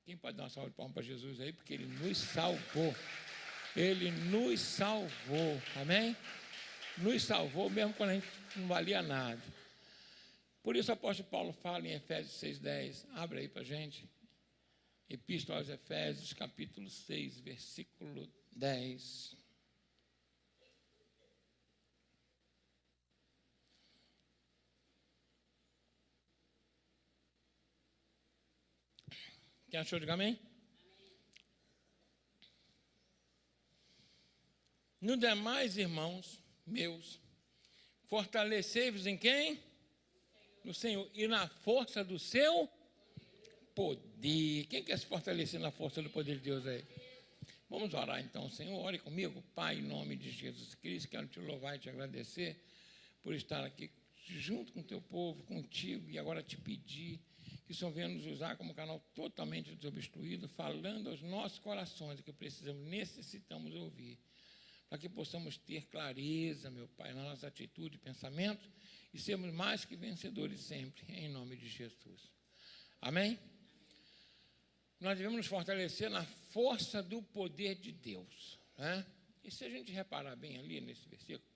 Quem pode dar uma salva de palmas para Jesus aí? Porque Ele nos salvou. Ele nos salvou. Amém? Nos salvou mesmo quando a gente não valia nada. Por isso o apóstolo Paulo fala em Efésios 6,10. Abre aí para a gente. Epístola aos Efésios, capítulo 6, versículo 10. Quem achou, diga amém? No demais, irmãos meus, fortalecei-vos em quem? No Senhor. E na força do seu poder. Quem quer se fortalecer na força do poder de Deus aí? Vamos orar então, Senhor. Ore comigo, Pai, em nome de Jesus Cristo. Quero te louvar e te agradecer por estar aqui junto com o teu povo, contigo, e agora te pedir que o Senhor venha nos usar como canal totalmente desobstruído, falando aos nossos corações o que precisamos, necessitamos ouvir, para que possamos ter clareza, meu Pai, na nossa atitude e pensamento, e sermos mais que vencedores sempre, em nome de Jesus. Amém? Nós devemos nos fortalecer na força do poder de Deus, né? E se a gente reparar bem ali nesse versículo,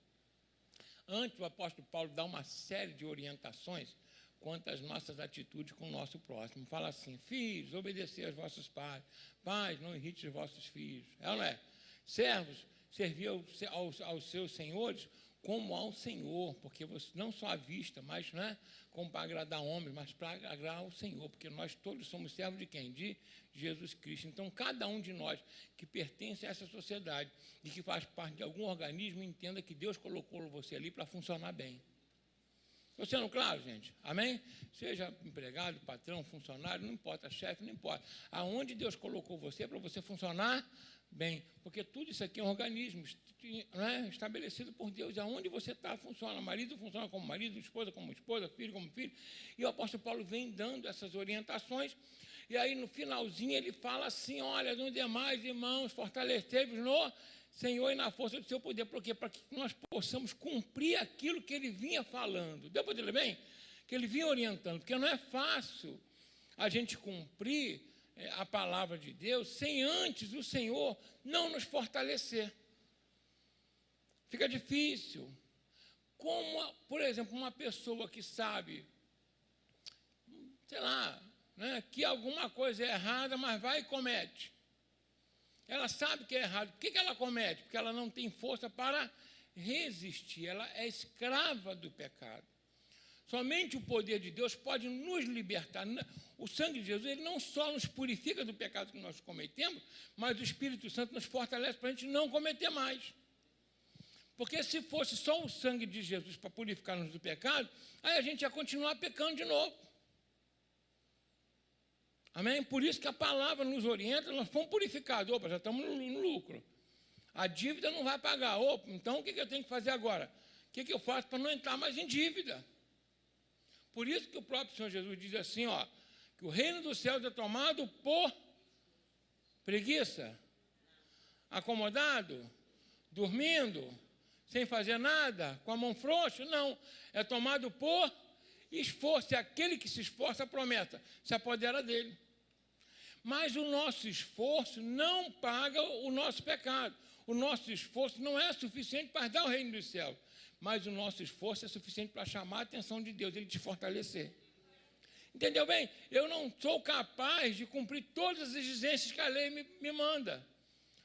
antes o apóstolo Paulo dá uma série de orientações quanto às nossas atitudes com o nosso próximo. Fala assim: filhos, obedecei aos vossos pais. Pais, não irrite os vossos filhos. É ou não é? Servos, servir aos seus senhores como ao Senhor, porque você não só à vista, mas não é como para agradar homens, mas para agradar ao Senhor, porque nós todos somos servos de quem? De Jesus Cristo. Então, cada um de nós que pertence a essa sociedade e que faz parte de algum organismo, entenda que Deus colocou você ali para funcionar bem. Estou sendo claro, gente? Amém? Seja empregado, patrão, funcionário, não importa, chefe, não importa. Aonde Deus colocou você é para você funcionar bem, porque tudo isso aqui é um organismo, não é? Estabelecido por Deus. Aonde você está, funciona. Marido funciona como marido, esposa como esposa, filho como filho. E o apóstolo Paulo vem dando essas orientações. E aí, no finalzinho, ele fala assim: olha, no demais, irmãos, fortalecei-vos no Senhor e na força do seu poder. Por quê? Para que nós possamos cumprir aquilo que ele vinha falando. Deu para entender bem? Que ele vinha orientando. Porque não é fácil a gente cumprir a palavra de Deus sem antes o Senhor não nos fortalecer. Fica difícil. Como, por exemplo, uma pessoa que sabe, sei lá, né, que alguma coisa é errada, mas vai e comete. Ela sabe que é errado. Por que ela comete? Porque ela não tem força para resistir. Ela é escrava do pecado. Somente o poder de Deus pode nos libertar. O sangue de Jesus, ele não só nos purifica do pecado que nós cometemos, mas o Espírito Santo nos fortalece para a gente não cometer mais. Porque se fosse só o sangue de Jesus para purificar-nos do pecado, aí a gente ia continuar pecando de novo. Amém? Por isso que a palavra nos orienta, nós fomos purificados. Opa, já estamos no lucro. A dívida não vai pagar. Opa, então o que eu tenho que fazer agora? O que eu faço para não entrar mais em dívida? Por isso que o próprio Senhor Jesus diz assim, ó, que o reino dos céus é tomado por preguiça, acomodado, dormindo, sem fazer nada, com a mão frouxa. Não, é tomado por esforço. E aquele que se esforça, promessa, se apodera dele. Mas o nosso esforço não paga o nosso pecado. O nosso esforço não é suficiente para dar o reino dos céus. Mas o nosso esforço é suficiente para chamar a atenção de Deus, ele te fortalecer. Entendeu bem? Eu não sou capaz de cumprir todas as exigências que a lei me manda.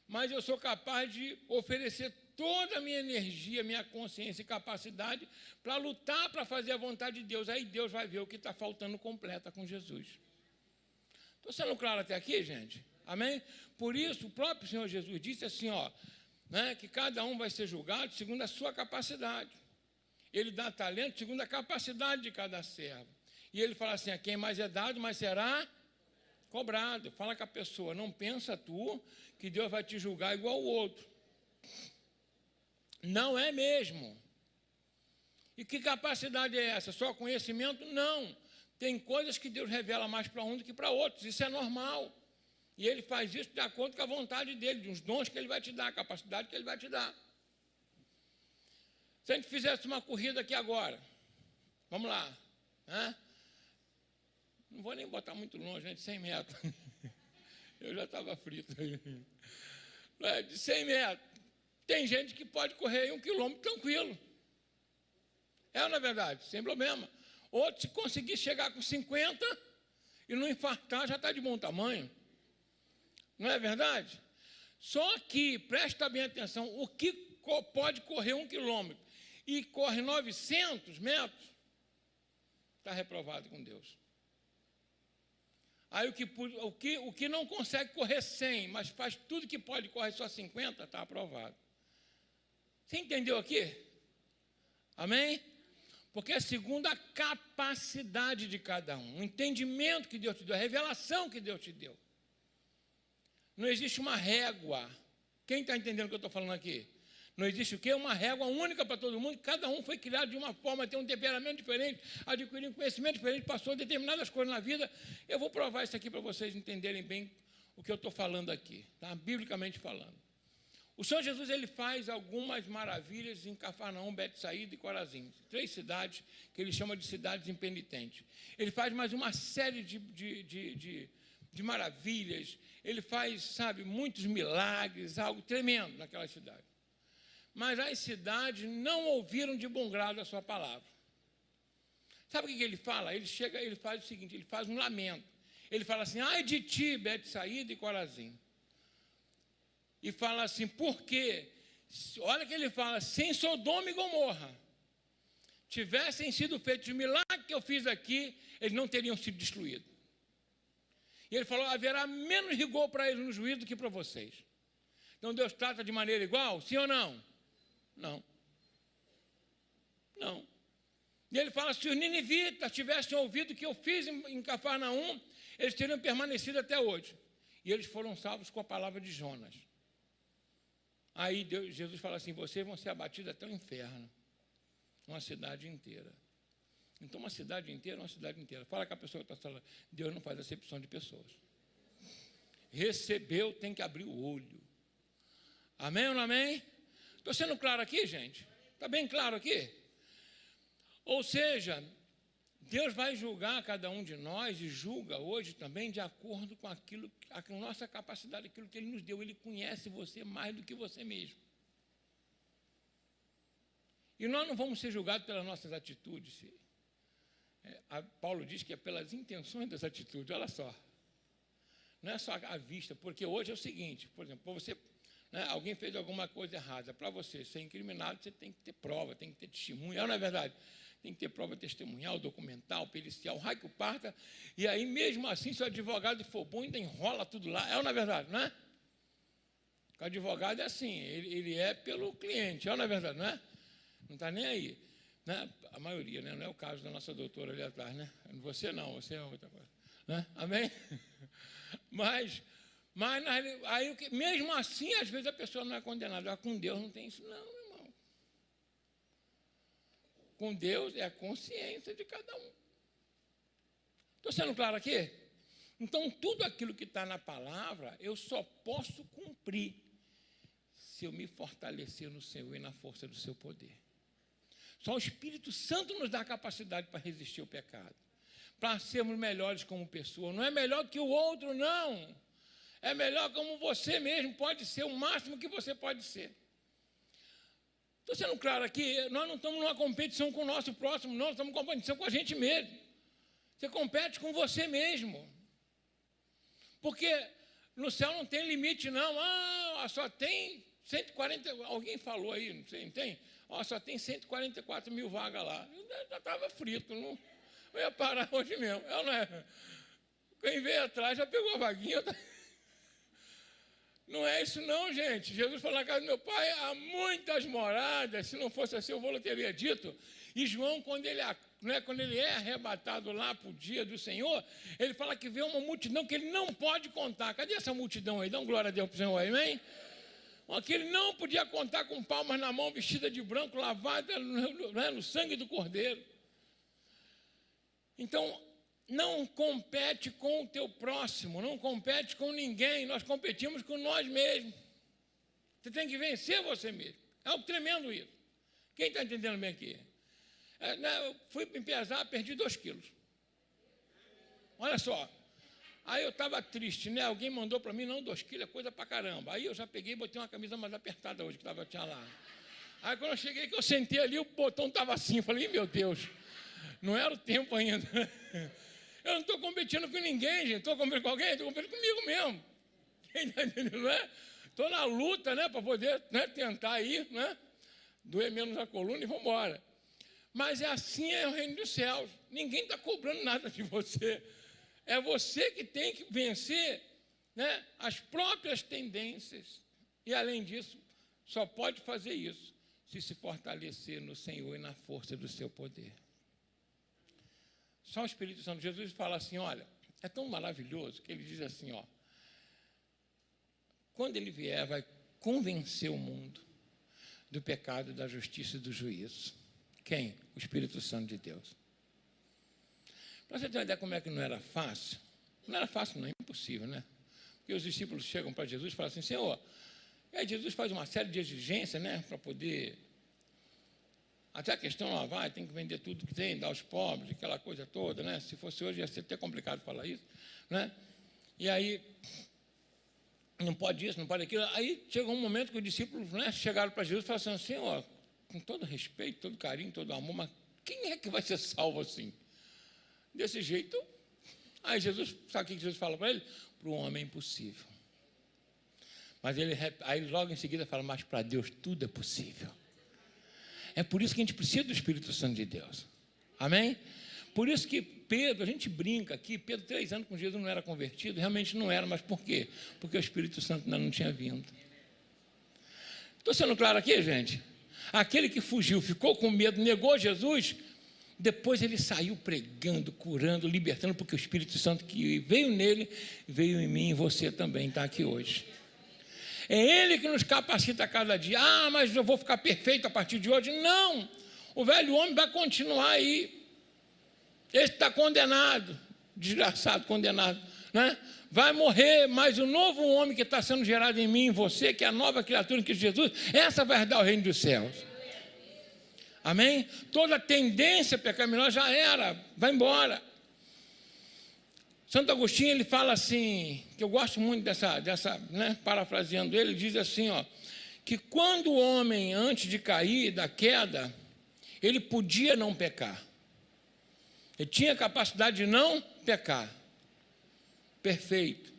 Mas eu sou capaz de oferecer toda a minha energia, minha consciência e capacidade para lutar, para fazer a vontade de Deus. Aí Deus vai ver o que está faltando completa com Jesus. Estou sendo claro até aqui, gente? Amém? Por isso, o próprio Senhor Jesus disse assim, ó, né, que cada um vai ser julgado segundo a sua capacidade. Ele dá talento segundo a capacidade de cada servo. E ele fala assim, a quem mais é dado, mais será cobrado. Fala com a pessoa, não pensa tu que Deus vai te julgar igual o outro. Não é mesmo. E que capacidade é essa? Só conhecimento? Não. Tem coisas que Deus revela mais para uns do que para outros. Isso é normal. E ele faz isso de acordo com a vontade dele, dos dons que ele vai te dar, a capacidade que ele vai te dar. Se a gente fizesse uma corrida aqui agora, vamos lá, né? Não vou nem botar muito longe, né, de 100 metros. Eu já estava frito. De 100 metros. Tem gente que pode correr 1 quilômetro tranquilo. Não é verdade? Sem problema. Outro, se conseguir chegar com 50 e não infartar, já está de bom tamanho. Não é verdade? Só que, presta bem atenção, o que pode correr 1 quilômetro e corre 900 metros, está reprovado com Deus. Aí o que não consegue correr 100, mas faz tudo que pode correr só 50, está aprovado. Você entendeu aqui? Amém? Porque é segundo a capacidade de cada um, o entendimento que Deus te deu, a revelação que Deus te deu. Não existe uma régua. Quem está entendendo o que eu estou falando aqui? Não existe o quê? Uma régua única para todo mundo. Cada um foi criado de uma forma, tem um temperamento diferente, adquiriu um conhecimento diferente, passou determinadas coisas na vida. Eu vou provar isso aqui para vocês entenderem bem o que eu estou falando aqui, tá? Biblicamente falando. O Senhor Jesus, ele faz algumas maravilhas em Cafarnaum, Betsaída e Corazim. 3 cidades que ele chama de cidades impenitentes. Ele faz mais uma série de maravilhas. Ele faz, sabe, muitos milagres, algo tremendo naquela cidade. Mas as cidades não ouviram de bom grado a sua palavra. Sabe o que ele fala? Ele faz o seguinte, ele faz um lamento. Ele fala assim, ai de ti, Betsaída e Corazim. E fala assim, por quê? Olha que ele fala, se em Sodoma e Gomorra tivessem sido feitos os milagres que eu fiz aqui, eles não teriam sido destruídos. E ele falou, haverá menos rigor para eles no juízo do que para vocês. Então Deus trata de maneira igual, sim ou não? Não. Não. E ele fala, se os ninivitas tivessem ouvido o que eu fiz em Cafarnaum, eles teriam permanecido até hoje. E eles foram salvos com a palavra de Jonas. Aí Jesus fala assim, vocês vão ser abatidos até o inferno. Uma cidade inteira. Então, uma cidade inteira é uma cidade inteira. Fala com a pessoa que está falando, Deus não faz acepção de pessoas. Recebeu, tem que abrir o olho. Amém ou não amém? Estou sendo claro aqui, gente? Está bem claro aqui? Ou seja, Deus vai julgar cada um de nós e julga hoje também de acordo com aquilo, a nossa capacidade, aquilo que Ele nos deu. Ele conhece você mais do que você mesmo. E nós não vamos ser julgados pelas nossas atitudes. Paulo diz que é pelas intenções das atitudes, olha só. Não é só a vista, porque hoje é o seguinte, por exemplo, você, né, alguém fez alguma coisa errada, para você ser incriminado, você tem que ter prova, tem que ter testemunha, não é verdade? Tem que ter prova testemunhal, documental, pericial, raio que o parta, e aí mesmo assim, se o advogado for bom, ainda enrola tudo lá, não é verdade, não é? O advogado é assim, ele é pelo cliente, não é verdade, não é? Não está nem aí. Né? A maioria, né? Não é o caso da nossa doutora ali atrás, né? Você não, você é outra coisa. Né? Amém? Mas aí, mesmo assim, às vezes a pessoa não é condenada. Com Deus não tem isso, não, meu irmão. Com Deus é a consciência de cada um. Estou sendo claro aqui? Então, tudo aquilo que está na palavra, eu só posso cumprir se eu me fortalecer no Senhor e na força do seu poder. Só o Espírito Santo nos dá a capacidade para resistir ao pecado, para sermos melhores como pessoa. Não é melhor que o outro, não. É melhor como você mesmo pode ser, o máximo que você pode ser. Estou sendo claro aqui, nós não estamos numa competição com o nosso próximo, não, estamos em competição com a gente mesmo. Você compete com você mesmo. Porque no céu não tem limite, não. Só tem 140, alguém falou aí, não sei, não tem? Só tem 144 mil vagas lá. Eu já estava frito, não ia parar hoje mesmo. Não é? Quem veio atrás já pegou a vaguinha. Não é isso não, gente. Jesus falou na casa do meu pai, há muitas moradas, se não fosse assim, eu teria dito. E João, quando ele é arrebatado lá para o dia do Senhor, ele fala que vê uma multidão que ele não pode contar. Cadê essa multidão aí? Dá uma glória a Deus para o Senhor aí, amém? Que ele não podia contar com palmas na mão, vestida de branco, lavada no sangue do Cordeiro. Então, não compete com o teu próximo, não compete com ninguém, nós competimos com nós mesmos. Você tem que vencer você mesmo. É algo tremendo isso. Quem está entendendo bem aqui? Eu fui me pesar, perdi 2 quilos. Olha só, Aí eu estava triste, né? Alguém mandou para mim, não, 2 quilos é coisa para caramba. Aí eu já peguei e botei uma camisa mais apertada hoje, que tinha lá. Aí quando eu cheguei, que eu sentei ali, o botão estava assim. Eu falei, meu Deus, não era o tempo ainda. Eu não estou competindo com ninguém, gente. Estou competindo com alguém? Estou competindo comigo mesmo. Está entendendo, não é? Estou na luta, né, para poder, né, tentar ir, né, doer menos a coluna e vamos embora. Mas assim é o reino dos céus. Ninguém está cobrando nada de você. É você que tem que vencer, né, as próprias tendências. E, além disso, só pode fazer isso se fortalecer no Senhor e na força do seu poder. Só o Espírito Santo. Jesus fala assim, olha, é tão maravilhoso que ele diz assim, ó, quando ele vier, vai convencer o mundo do pecado, da justiça e do juízo. Quem? O Espírito Santo de Deus. Para você ter uma ideia como é que não era fácil, não era fácil, não, é impossível, né? Porque os discípulos chegam para Jesus e falam assim, Senhor, e aí Jesus faz uma série de exigências, né, para poder, até a questão lá vai, tem que vender tudo que tem, dar aos pobres, aquela coisa toda, né? Se fosse hoje ia ser até complicado falar isso, né? E aí, não pode isso, não pode aquilo. Aí chegou um momento que os discípulos, né, chegaram para Jesus e falaram assim, Senhor, com todo respeito, todo carinho, todo amor, mas quem é que vai ser salvo assim? Desse jeito. Aí Jesus, sabe o que Jesus fala para ele? Para o homem é impossível. Mas ele, aí logo em seguida fala, mas para Deus tudo é possível. É por isso que a gente precisa do Espírito Santo de Deus. Amém? Por isso que Pedro, a gente brinca aqui, Pedro, 3 anos com Jesus, não era convertido, realmente não era, mas por quê? Porque o Espírito Santo ainda não tinha vindo. Estou sendo claro aqui, gente? Aquele que fugiu, ficou com medo, negou Jesus, depois ele saiu pregando, curando, libertando, porque o Espírito Santo que veio nele, veio em mim e você também está aqui hoje. É Ele que nos capacita a cada dia. Ah, mas eu vou ficar perfeito a partir de hoje. Não, o velho homem vai continuar aí. Esse está condenado, desgraçado, condenado, né? Vai morrer, mas o novo homem que está sendo gerado em mim e em você, que é a nova criatura em Cristo Jesus, essa vai herdar o reino dos céus. Amém? Toda tendência pecaminosa já era, vai embora. Santo Agostinho, ele fala assim, que eu gosto muito dessa né, parafraseando ele diz assim, ó, que quando o homem, antes de cair da queda, ele podia não pecar. Ele tinha capacidade de não pecar. Perfeito.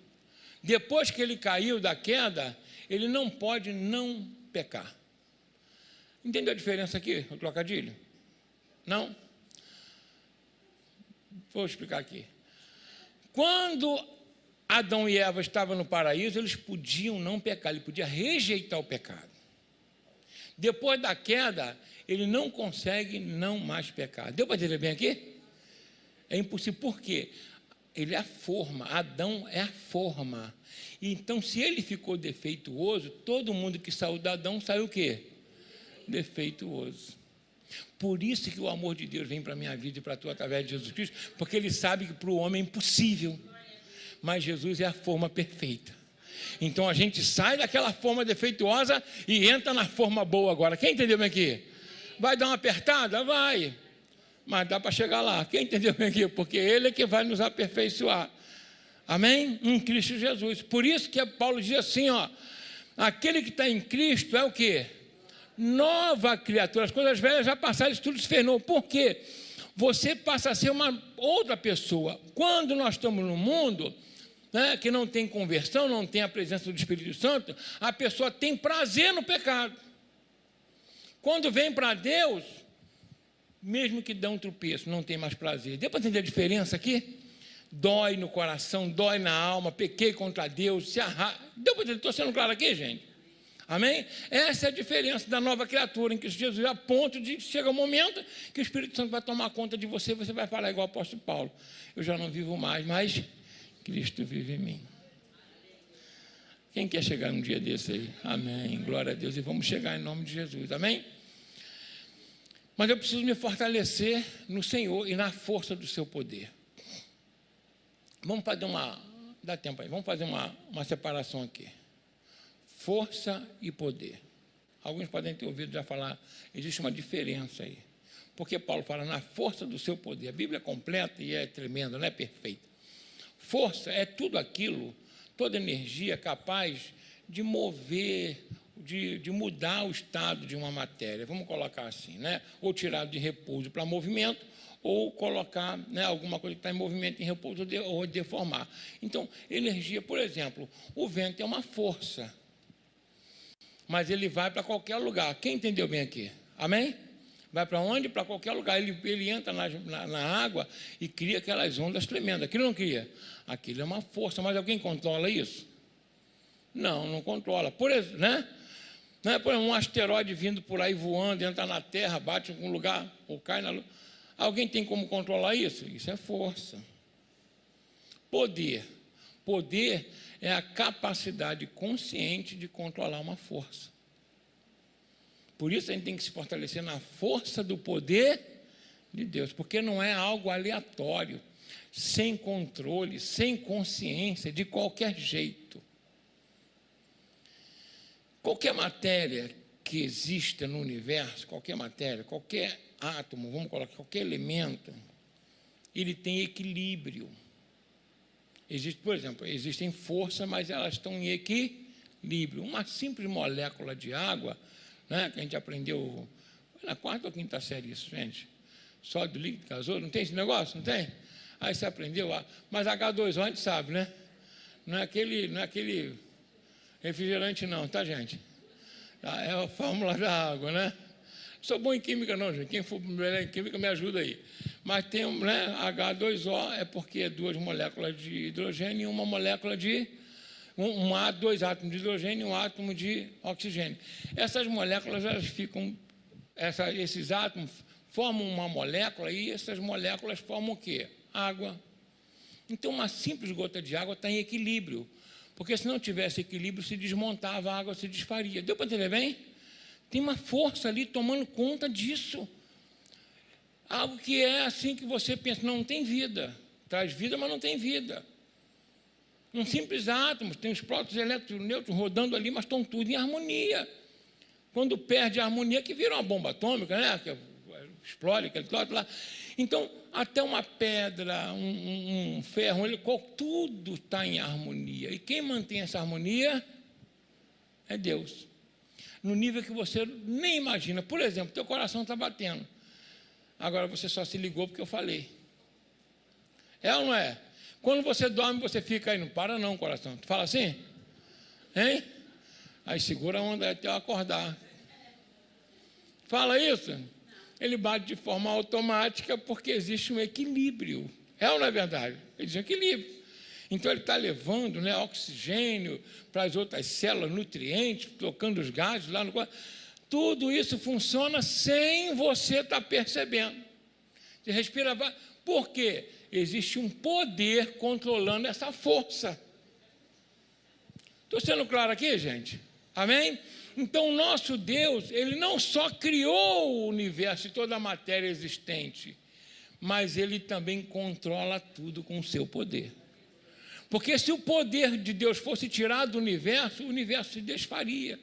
Depois que ele caiu da queda, ele não pode não pecar. Entendeu a diferença aqui, o trocadilho? Não? Vou explicar aqui. Quando Adão e Eva estavam no paraíso, eles podiam não pecar, ele podia rejeitar o pecado. Depois da queda, ele não consegue não mais pecar. Deu para entender bem aqui? É impossível. Por quê? Ele é a forma, Adão é a forma. Então, se ele ficou defeituoso, todo mundo que saiu de Adão saiu o quê? Defeituoso. Por isso que o amor de Deus vem para a minha vida e para a tua através de Jesus Cristo, porque ele sabe que para o homem é impossível, mas Jesus é a forma perfeita. Então a gente sai daquela forma defeituosa e entra na forma boa agora. Quem entendeu bem aqui? Vai dar uma apertada? Vai, mas dá para chegar lá. Quem entendeu bem aqui? Porque ele é que vai nos aperfeiçoar. Amém? Em Cristo Jesus. Por isso que Paulo diz assim, ó, aquele que está em Cristo é o quê? Nova criatura, as coisas velhas já passaram, isso tudo se fez novo. Por quê? Você passa a ser uma outra pessoa. Quando nós estamos no mundo, né, que não tem conversão, não tem a presença do Espírito Santo, a pessoa tem prazer no pecado. Quando vem para Deus, mesmo que dá um tropeço, não tem mais prazer. Deu para entender a diferença aqui? Dói no coração, dói na alma, pequei contra Deus, se arrasta. Deu para entender? Estou sendo claro aqui, gente? Amém? Essa é a diferença da nova criatura em Cristo Jesus, a ponto de chegar um momento que o Espírito Santo vai tomar conta de você, você vai falar igual o apóstolo Paulo, eu já não vivo mais, mas Cristo vive em mim. Quem quer chegar num dia desse aí? Amém, glória a Deus, e vamos chegar em nome de Jesus, amém? Mas eu preciso me fortalecer no Senhor e na força do seu poder. Vamos fazer dá tempo aí, vamos fazer uma separação aqui. Força e poder. Alguns podem ter ouvido já falar, existe uma diferença aí. Porque Paulo fala na força do seu poder. A Bíblia é completa e é tremenda, não é perfeita. Força é tudo aquilo, toda energia capaz de mover, de mudar o estado de uma matéria, vamos colocar assim, né? Ou tirar de repouso para movimento, ou colocar, né, alguma coisa que está em movimento em repouso ou deformar. Então, energia, por exemplo, o vento é uma força, mas ele vai para qualquer lugar. Quem entendeu bem aqui? Amém? Vai para onde? Para qualquer lugar. Ele entra na água e cria aquelas ondas tremendas. Aquilo não cria? Aquilo é uma força, mas alguém controla isso? Não controla. Por exemplo, né? Não é por exemplo, um asteroide vindo por aí voando, entra na Terra, bate em algum lugar, ou cai na Lua. Alguém tem como controlar isso? Isso é força. Poder. Poder é a capacidade consciente de controlar uma força. Por isso a gente tem que se fortalecer na força do poder de Deus, porque não é algo aleatório, sem controle, sem consciência, de qualquer jeito. Qualquer matéria que exista no universo, qualquer matéria, qualquer átomo, vamos colocar qualquer elemento, ele tem equilíbrio. Existe, por exemplo, existem forças, mas elas estão em equilíbrio. Uma simples molécula de água, né, que a gente aprendeu na 4ª ou 5ª série isso, gente. Sólido, líquido, gasoso, não tem esse negócio? Não tem? Aí você aprendeu, mas H2O a gente sabe, né? Não é aquele refrigerante não, tá, gente? É a fórmula da água, né? Sou bom em química não, gente. Quem for melhor em química me ajuda aí. Mas tem, né, H2O é porque é 2 moléculas de hidrogênio e uma molécula de... dois átomos de hidrogênio e um átomo de oxigênio. Essas moléculas, elas ficam... esses átomos formam uma molécula e essas moléculas formam o quê? Água. Então, uma simples gota de água está em equilíbrio. Porque se não tivesse equilíbrio, se desmontava, a água se desfaria. Deu para entender bem? Tem uma força ali tomando conta disso. Algo que é assim que você pensa, não tem vida. Traz vida, mas não tem vida. Um simples átomo, tem os prótons, elétrons, nêutrons rodando ali, mas estão tudo em harmonia. Quando perde a harmonia, que vira uma bomba atômica, né? Que explode aquele troço lá. Então, até uma pedra, um ferro, tudo está em harmonia. E quem mantém essa harmonia é Deus. No nível que você nem imagina. Por exemplo, teu coração está batendo. Agora você só se ligou porque eu falei. É ou não é? Quando você dorme, você fica aí, não para não, coração. Tu fala assim? Hein? Aí segura a onda até eu acordar. Fala isso? Ele bate de forma automática porque existe um equilíbrio. É ou não é verdade? Existe um equilíbrio. Então, ele está levando, né, oxigênio para as outras células, nutrientes, trocando os gases lá no corpo. Tudo isso funciona sem você estar percebendo. Você respira... Por quê? Existe um poder controlando essa força. Estou sendo claro aqui, gente? Amém? Então, o nosso Deus, ele não só criou o universo e toda a matéria existente, mas ele também controla tudo com o seu poder. Porque se o poder de Deus fosse tirado do universo, o universo se desfaria.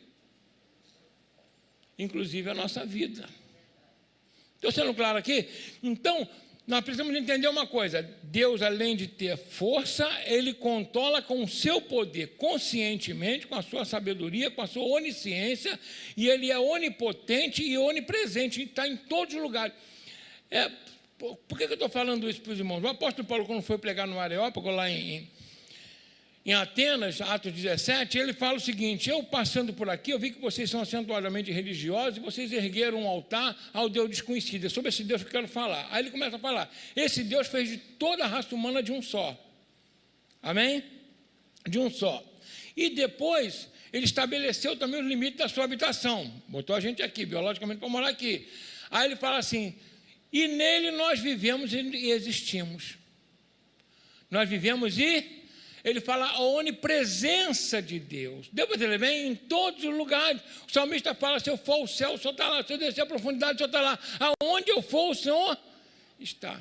Inclusive a nossa vida. Estou sendo claro aqui? Então, nós precisamos entender uma coisa. Deus, além de ter força, ele controla com o seu poder, conscientemente, com a sua sabedoria, com a sua onisciência, e ele é onipotente e onipresente, está em todos os lugares. Por que eu estou falando isso para os irmãos? O apóstolo Paulo, quando foi pregar no Areópago, lá em Atenas, Atos 17, ele fala o seguinte: eu passando por aqui, eu vi que vocês são acentuadamente religiosos e vocês ergueram um altar ao Deus desconhecido. É sobre esse Deus que eu quero falar. Aí ele começa a falar: esse Deus fez de toda a raça humana de um só. Amém? De um só. E depois, ele estabeleceu também os limites da sua habitação. Botou a gente aqui, biologicamente, para morar aqui. Aí ele fala assim: e nele nós vivemos e existimos. Nós vivemos e... Ele fala a onipresença de Deus. Deu para entender bem? Em todos os lugares. O salmista fala: se eu for ao céu, o Senhor está lá. Se eu descer a profundidade, o Senhor está lá. Aonde eu for, o Senhor está.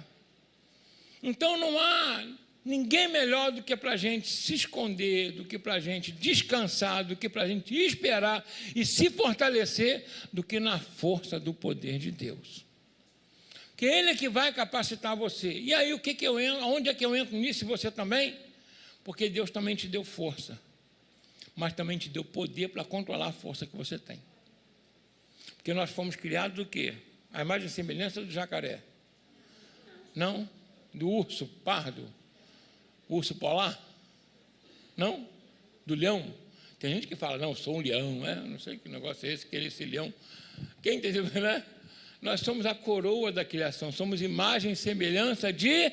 Então não há ninguém melhor do que para a gente se esconder, do que para a gente descansar, do que para a gente esperar e se fortalecer, do que na força do poder de Deus. Que Ele é que vai capacitar você. E aí, o que eu entro? Onde é que eu entro nisso e você também? Porque Deus também te deu força, mas também te deu poder para controlar a força que você tem. Porque nós fomos criados do quê? A imagem e semelhança do jacaré. Não? Do urso pardo? Urso polar? Não? Do leão? Tem gente que fala, não, eu sou um leão, né? Não sei que negócio é esse, querer ser leão. Quem entendeu, né? Nós somos a coroa da criação, somos imagem e semelhança de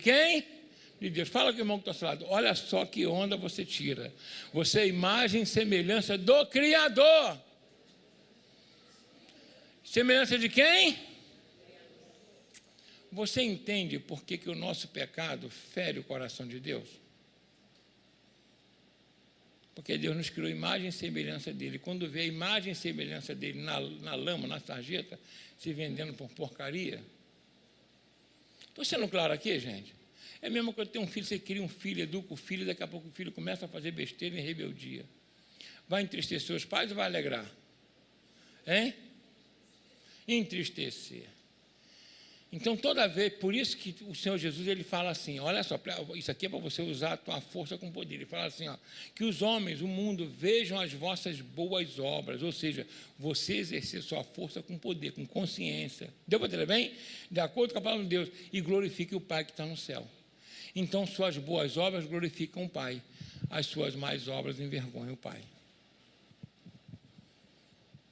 quem? De Deus. Fala com o irmão que está ao seu lado, olha só que onda você tira. Você é imagem e semelhança do Criador. Semelhança de quem? Você entende por que o nosso pecado fere o coração de Deus? Porque Deus nos criou imagem e semelhança dele. Quando vê a imagem e semelhança dele na lama, na sarjeta, se vendendo por porcaria. Estou sendo claro aqui, gente? É mesmo quando tem um filho, você cria um filho, educa o filho, daqui a pouco o filho começa a fazer besteira em rebeldia. Vai entristecer os pais ou vai alegrar? Hein? Entristecer. Então, toda vez, por isso que o Senhor Jesus, ele fala assim, olha só, isso aqui é para você usar a tua força com poder. Ele fala assim, ó, que os homens, o mundo, vejam as vossas boas obras, ou seja, você exercer sua força com poder, com consciência. Deu para entender bem? De acordo com a palavra de Deus, e glorifique o Pai que está no céu. Então, suas boas obras glorificam o Pai, as suas más obras envergonham o Pai.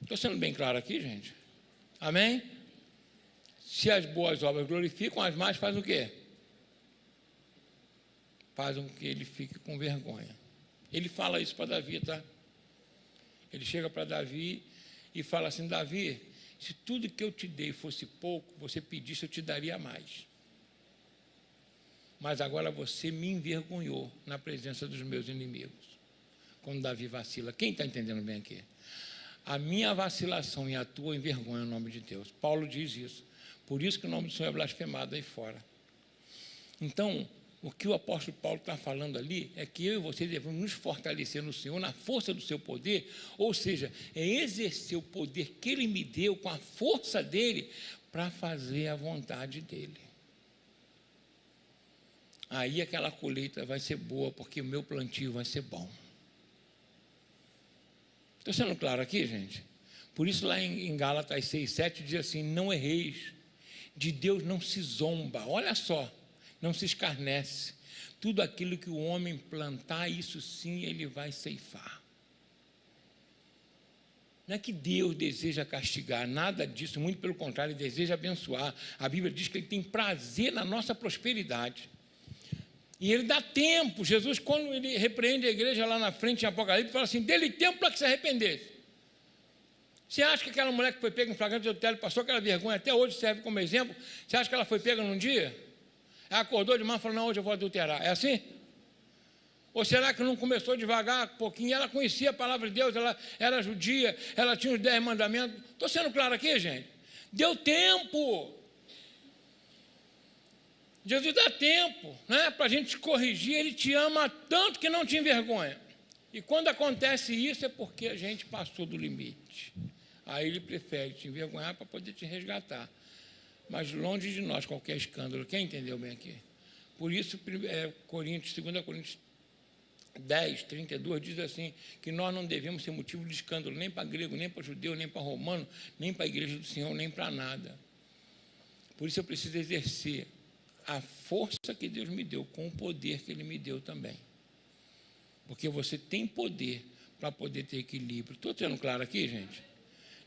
Estou sendo bem claro aqui, gente? Amém? Se as boas obras glorificam, as más fazem o quê? Fazem com que ele fique com vergonha. Ele fala isso para Davi, tá? Ele chega para Davi e fala assim, Davi, se tudo que eu te dei fosse pouco, você pedisse, eu te daria mais. Mas agora você me envergonhou na presença dos meus inimigos. Quando Davi vacila. Quem está entendendo bem aqui? A minha vacilação e a tua envergonha o nome de Deus. Paulo diz isso. Por isso que o nome do Senhor é blasfemado aí fora. Então, o que o apóstolo Paulo está falando ali é que eu e você devemos nos fortalecer no Senhor, na força do seu poder, ou seja, é exercer o poder que Ele me deu com a força dEle para fazer a vontade dEle. Aí aquela colheita vai ser boa, porque o meu plantio vai ser bom. Estou sendo claro aqui, gente? Por isso lá em Gálatas 6:7 diz assim, não erreis, de Deus não se zomba, olha só, não se escarnece. Tudo aquilo que o homem plantar, isso sim ele vai ceifar. Não é que Deus deseja castigar, nada disso, muito pelo contrário, Ele deseja abençoar. A Bíblia diz que Ele tem prazer na nossa prosperidade. E Ele dá tempo. Jesus, quando Ele repreende a igreja lá na frente em Apocalipse, fala assim, dê-lhe tempo para que se arrependesse. Você acha que aquela mulher que foi pega em flagrante adultério, passou aquela vergonha, até hoje serve como exemplo, você acha que ela foi pega num dia? Ela acordou de manhã e falou, não, hoje eu vou adulterar. É assim? Ou será que não começou devagar, pouquinho? Ela conhecia a palavra de Deus, ela era judia, ela tinha os 10 mandamentos. Estou sendo claro aqui, gente? Deu tempo. Jesus dá tempo, né, para a gente te corrigir. Ele te ama tanto que não te envergonha. E quando acontece isso é porque a gente passou do limite. Aí Ele prefere te envergonhar para poder te resgatar. Mas longe de nós qualquer escândalo. Quem entendeu bem aqui? Por isso, 2 Coríntios 10:32 diz assim, que nós não devemos ser motivo de escândalo, nem para grego, nem para judeu, nem para romano, nem para a igreja do Senhor, nem para nada. Por isso eu preciso exercer a força que Deus me deu, com o poder que Ele me deu também. Porque você tem poder para poder ter equilíbrio. Estou sendo claro aqui, gente?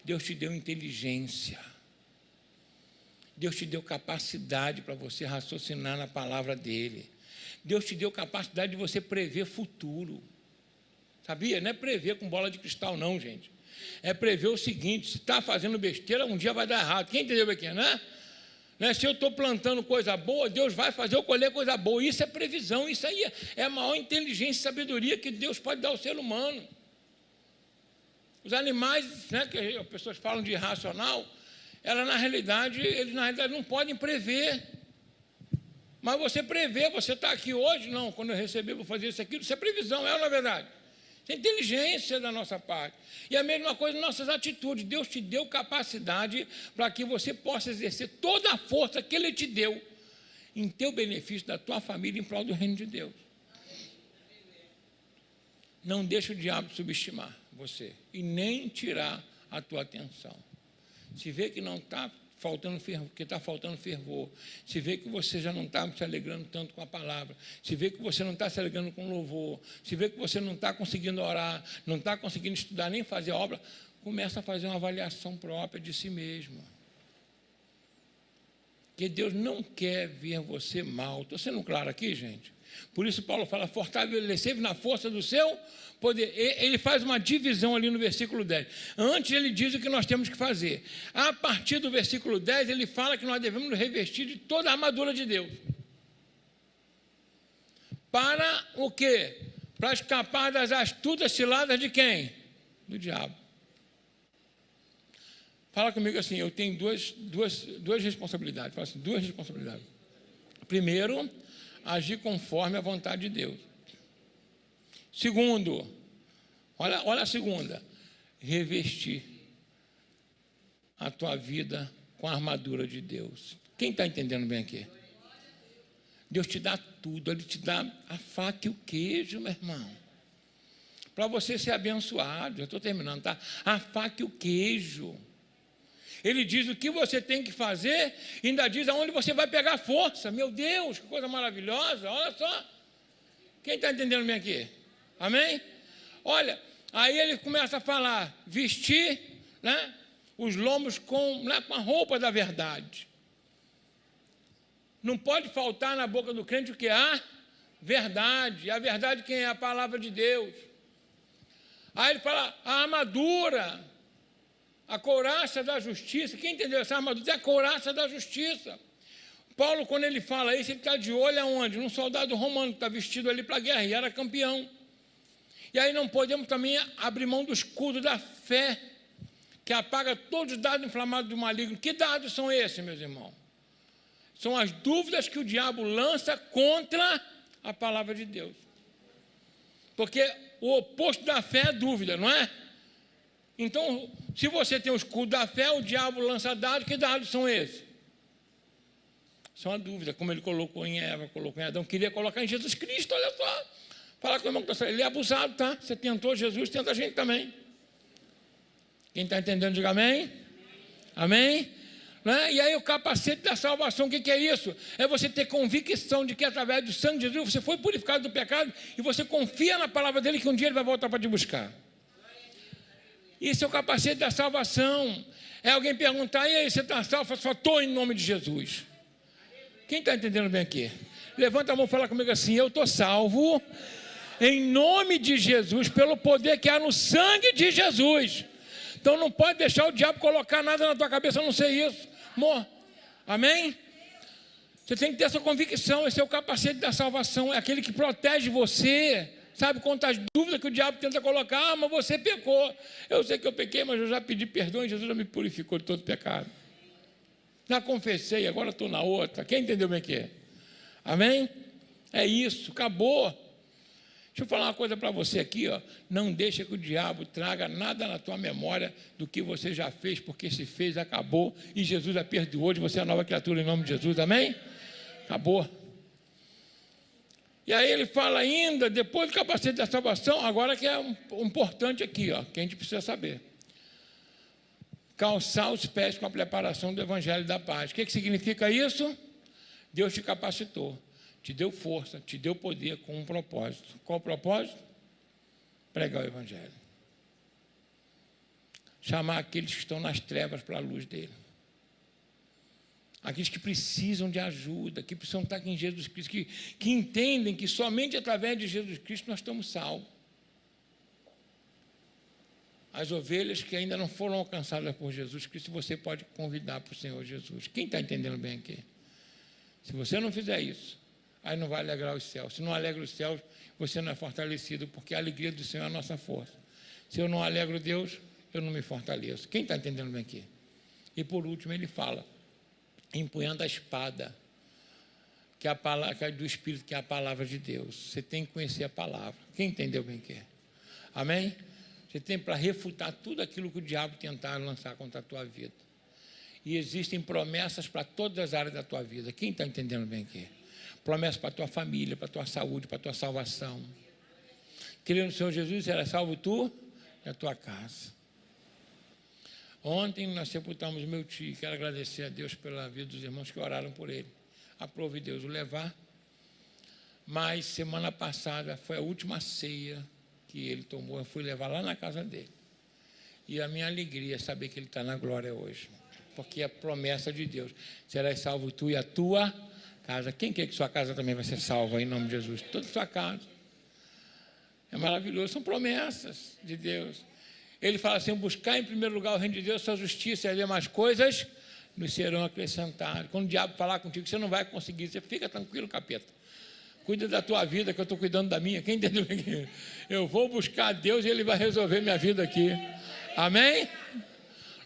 Deus te deu inteligência. Deus te deu capacidade para você raciocinar na palavra dEle. Deus te deu capacidade de você prever futuro. Sabia? Não é prever com bola de cristal, não, gente. É prever o seguinte, se está fazendo besteira, um dia vai dar errado. Quem entendeu aqui, né? Se eu estou plantando coisa boa, Deus vai fazer eu colher coisa boa. Isso é previsão, isso aí é a maior inteligência e sabedoria que Deus pode dar ao ser humano. Os animais, né, que as pessoas falam de irracional, eles na realidade não podem prever. Mas você prevê, você está aqui hoje, não, quando eu receber vou fazer isso aqui, isso é previsão, é na verdade. Isso é inteligência da nossa parte. E a mesma coisa nas nossas atitudes. Deus te deu capacidade para que você possa exercer toda a força que Ele te deu em teu benefício, da tua família, em prol do reino de Deus. Não deixa o diabo subestimar você e nem tirar a tua atenção. Se vê que não está faltando fervor, que está faltando fervor, se vê que você já não está se alegrando tanto com a palavra, se vê que você não está se alegrando com louvor, se vê que você não está conseguindo orar, não está conseguindo estudar nem fazer a obra, começa a fazer uma avaliação própria de si mesmo. Porque Deus não quer ver você mal. Estou sendo claro aqui, gente? Por isso Paulo fala, fortalecei-vos na força do seu poder. Ele faz uma divisão ali no versículo 10. Antes ele diz o que nós temos que fazer. A partir do versículo 10, ele fala que nós devemos nos revestir de toda a armadura de Deus. Para o quê? Para escapar das astutas ciladas de quem? Do diabo. Fala comigo assim, eu tenho duas responsabilidades. Fala assim, duas responsabilidades. Primeiro, agir conforme a vontade de Deus. Segundo, olha a segunda, revestir a tua vida com a armadura de Deus. Quem está entendendo bem aqui? Deus te dá tudo, Ele te dá a faca e o queijo, meu irmão. Para você ser abençoado, já estou terminando, tá? A faca e o queijo. Ele diz o que você tem que fazer, e ainda diz aonde você vai pegar força. Meu Deus, que coisa maravilhosa, olha só. Quem está entendendo bem aqui? Amém? Olha, aí ele começa a falar, vestir, né, os lombos com a roupa da verdade. Não pode faltar na boca do crente o que há? Verdade. E a verdade quem é? A palavra de Deus. Aí ele fala, a armadura, a couraça da justiça. Quem entendeu essa armadura? É a couraça da justiça. Paulo, quando ele fala isso, ele está de olho aonde? Num soldado romano que está vestido ali para a guerra e era campeão. E aí não podemos também abrir mão do escudo da fé, que apaga todos os dados inflamados do maligno. Que dados são esses, meus irmãos? São as dúvidas que o diabo lança contra a palavra de Deus. Porque o oposto da fé é dúvida, não é? Então, se você tem o escudo da fé, o diabo lança dados. Que dados são esses? São a dúvida, como ele colocou em Eva, colocou em Adão, queria colocar em Jesus Cristo, olha só. Fala com o irmão que está, ele é abusado, tá? Você tentou Jesus, tenta a gente também. Quem está entendendo, diga amém. Amém? Né? E aí o capacete da salvação, o que é isso? É você ter convicção de que através do sangue de Jesus você foi purificado do pecado e você confia na palavra dele que um dia ele vai voltar para te buscar. Isso é o capacete da salvação. É alguém perguntar, e aí, você está salvo? Eu só estou em nome de Jesus. Quem está entendendo bem aqui? Levanta a mão e fala comigo assim, eu estou salvo em nome de Jesus, pelo poder que há no sangue de Jesus. Então não pode deixar o diabo colocar nada na tua cabeça, a não ser isso. Amor, amém? Você tem que ter essa convicção, esse é o capacete da salvação, é aquele que protege você. Sabe quantas dúvidas que o diabo tenta colocar? Ah, mas você pecou. Eu sei que eu pequei, mas eu já pedi perdão e Jesus já me purificou de todo pecado. Já confessei, agora estou na outra. Quem entendeu bem o que é? Amém? É isso, acabou. Deixa eu falar uma coisa para você aqui, ó. Não deixa que o diabo traga nada na tua memória do que você já fez, porque se fez, acabou, e Jesus a perdoou, de você é a nova criatura em nome de Jesus, amém? Acabou. E aí ele fala ainda, depois do capacete da salvação, agora que é importante aqui, ó, que a gente precisa saber. Calçar os pés com a preparação do evangelho da paz. O que significa isso? Deus te capacitou, te deu força, te deu poder com um propósito. Qual o propósito? Pregar o evangelho. Chamar aqueles que estão nas trevas para a luz dele. Aqueles que precisam de ajuda, que precisam estar aqui em Jesus Cristo, que entendem que somente através de Jesus Cristo nós estamos salvos. As ovelhas que ainda não foram alcançadas por Jesus Cristo, você pode convidar para o Senhor Jesus. Quem está entendendo bem aqui? Se você não fizer isso, aí não vai alegrar os céus. Se não alegra os céus, você não é fortalecido, porque a alegria do Senhor é a nossa força. Se eu não alegro Deus, eu não me fortaleço. Quem está entendendo bem aqui? E por último ele fala, empunhando a espada, que é a palavra do Espírito, que é a palavra de Deus. Você tem que conhecer a palavra. Quem entendeu bem o que é? Amém? Você tem para refutar tudo aquilo que o diabo tentar lançar contra a tua vida. E existem promessas para todas as áreas da tua vida. Quem está entendendo bem aqui? Promessas para a tua família, para a tua saúde, para a tua salvação. Crê no Senhor Jesus, será salvo tu e a tua casa. Ontem nós sepultamos meu tio. Quero agradecer a Deus pela vida dos irmãos que oraram por ele. Aprove Deus o levar. Mas semana passada foi a última ceia que ele tomou. Eu fui levar lá na casa dele. E a minha alegria é saber que ele está na glória hoje. Porque é a promessa de Deus. Serás salvo tu e a tua casa. Quem quer que sua casa também vai ser salva em nome de Jesus? Toda a sua casa. É maravilhoso. São promessas de Deus. Ele fala assim: buscar em primeiro lugar o reino de Deus, sua justiça e as demais coisas nos serão acrescentadas. Quando o diabo falar contigo, você não vai conseguir. Você fica tranquilo, capeta. Cuida da tua vida, que eu estou cuidando da minha. Quem entendeu? Eu vou buscar a Deus e Ele vai resolver minha vida aqui. Amém?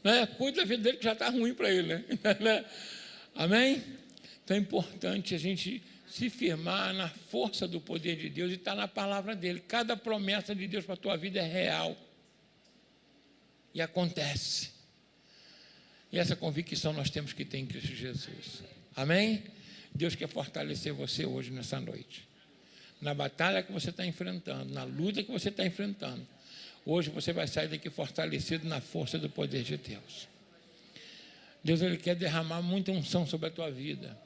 Né? Cuida da vida dele, que já está ruim para ele. Né? Amém? Então é importante a gente se firmar na força do poder de Deus e estar na palavra dele. Cada promessa de Deus para a tua vida é real. E acontece. E essa convicção nós temos que ter em Cristo Jesus. Amém? Deus quer fortalecer você hoje, nessa noite. Na batalha que você está enfrentando, na luta que você está enfrentando. Hoje você vai sair daqui fortalecido na força do poder de Deus. Deus, Ele quer derramar muita unção sobre a tua vida.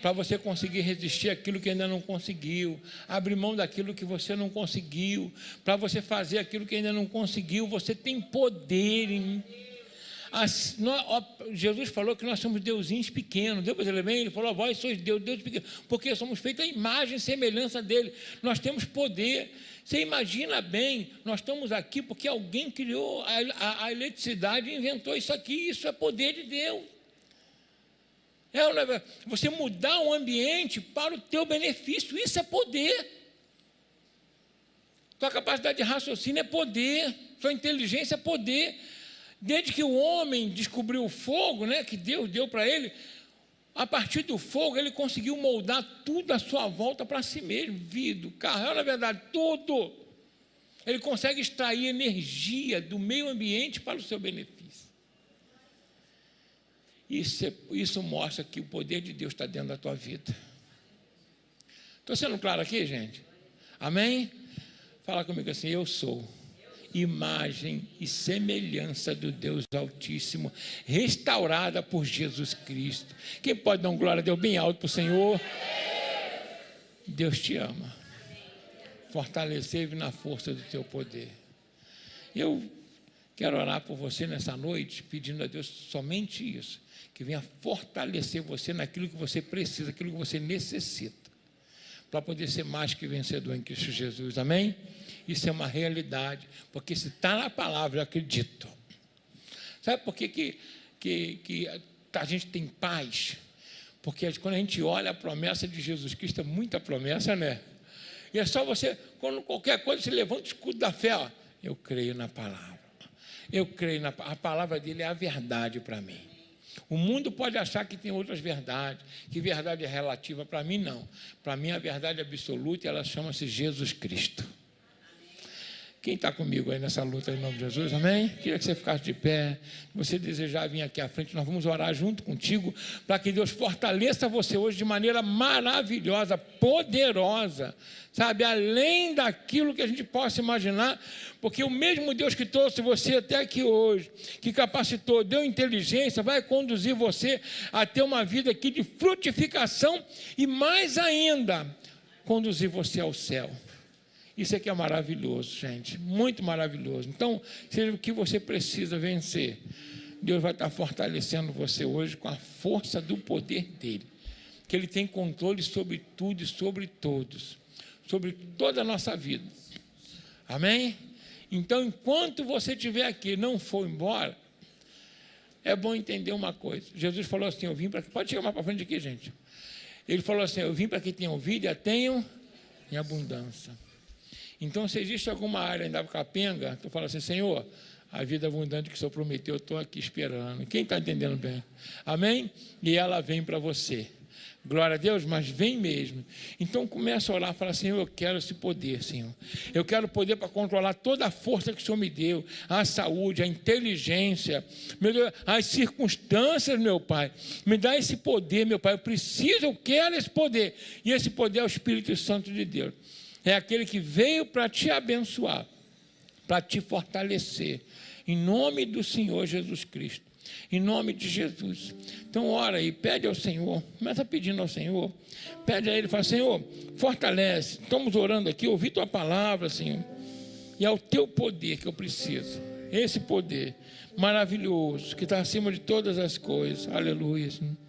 Para você conseguir resistir àquilo que ainda não conseguiu, abrir mão daquilo que você não conseguiu, para você fazer aquilo que ainda não conseguiu, você tem poder em... Jesus falou que nós somos deusinhos pequenos. Deus, ele falou: vós sois Deus pequenos, porque somos feitos à imagem e semelhança dele. Nós temos poder. Você imagina bem, nós estamos aqui porque alguém criou a eletricidade e inventou isso aqui. Isso é poder de Deus. Você mudar o ambiente para o teu benefício, isso é poder. Tua capacidade de raciocínio é poder, sua inteligência é poder. Desde que o homem descobriu o fogo, né, que Deus deu para ele, a partir do fogo ele conseguiu moldar tudo à sua volta para si mesmo, vidro, carro, na verdade, tudo. Ele consegue extrair energia do meio ambiente para o seu benefício. Isso mostra que o poder de Deus está dentro da tua vida. Estou sendo claro aqui, gente? Amém? Fala comigo assim: eu sou imagem e semelhança do Deus Altíssimo, restaurada por Jesus Cristo. Quem pode dar uma glória a Deus bem alto para o Senhor? Deus te ama. Fortalecer-me na força do teu poder. Eu quero orar por você nessa noite, pedindo a Deus somente isso, que venha fortalecer você naquilo que você precisa, aquilo que você necessita, para poder ser mais que vencedor em Cristo Jesus. Amém? Isso é uma realidade, porque se está na palavra, eu acredito. Sabe por que a gente tem paz? Porque quando a gente olha a promessa de Jesus Cristo, é muita promessa, né? E é só você, quando qualquer coisa, você levanta o escudo da fé, ó, eu creio na palavra. Eu creio a palavra dele é a verdade para mim. O mundo pode achar que tem outras verdades, que verdade é relativa. Para mim, não. Para mim, a verdade absoluta, ela chama-se Jesus Cristo. Quem está comigo aí nessa luta em nome de Jesus, amém? Queria que você ficasse de pé. Se você desejar vir aqui à frente, nós vamos orar junto contigo, para que Deus fortaleça você hoje de maneira maravilhosa, poderosa, sabe? Além daquilo que a gente possa imaginar, porque o mesmo Deus que trouxe você até aqui hoje, que capacitou, deu inteligência, vai conduzir você a ter uma vida aqui de frutificação e, mais ainda, conduzir você ao céu. Isso aqui é maravilhoso, gente, muito maravilhoso. Então, seja o que você precisa vencer, Deus vai estar fortalecendo você hoje com a força do poder dEle, que Ele tem controle sobre tudo e sobre todos, sobre toda a nossa vida. Amém? Então, enquanto você estiver aqui, não for embora, é bom entender uma coisa. Jesus falou assim: eu vim para... Pode chegar mais para frente aqui, gente. Ele falou assim: eu vim para que tenham vida e a tenham em abundância. Então, se existe alguma área ainda capenga, tu fala assim: Senhor, a vida abundante que o Senhor prometeu, eu estou aqui esperando. Quem está entendendo bem? Amém? E ela vem para você. Glória a Deus, mas vem mesmo. Então, começa a orar, fala: Senhor, eu quero esse poder, Senhor. Eu quero poder para controlar toda a força que o Senhor me deu, a saúde, a inteligência, meu Deus, as circunstâncias, meu Pai. Me dá esse poder, meu Pai. Eu preciso, eu quero esse poder. E esse poder é o Espírito Santo de Deus. É aquele que veio para te abençoar, para te fortalecer. Em nome do Senhor Jesus Cristo. Em nome de Jesus. Então ora aí, pede ao Senhor. Começa pedindo ao Senhor. Pede a Ele, fala: Senhor, fortalece. Estamos orando aqui, ouvi Tua palavra, Senhor. E é o Teu poder que eu preciso. Esse poder maravilhoso, que está acima de todas as coisas. Aleluia, Senhor.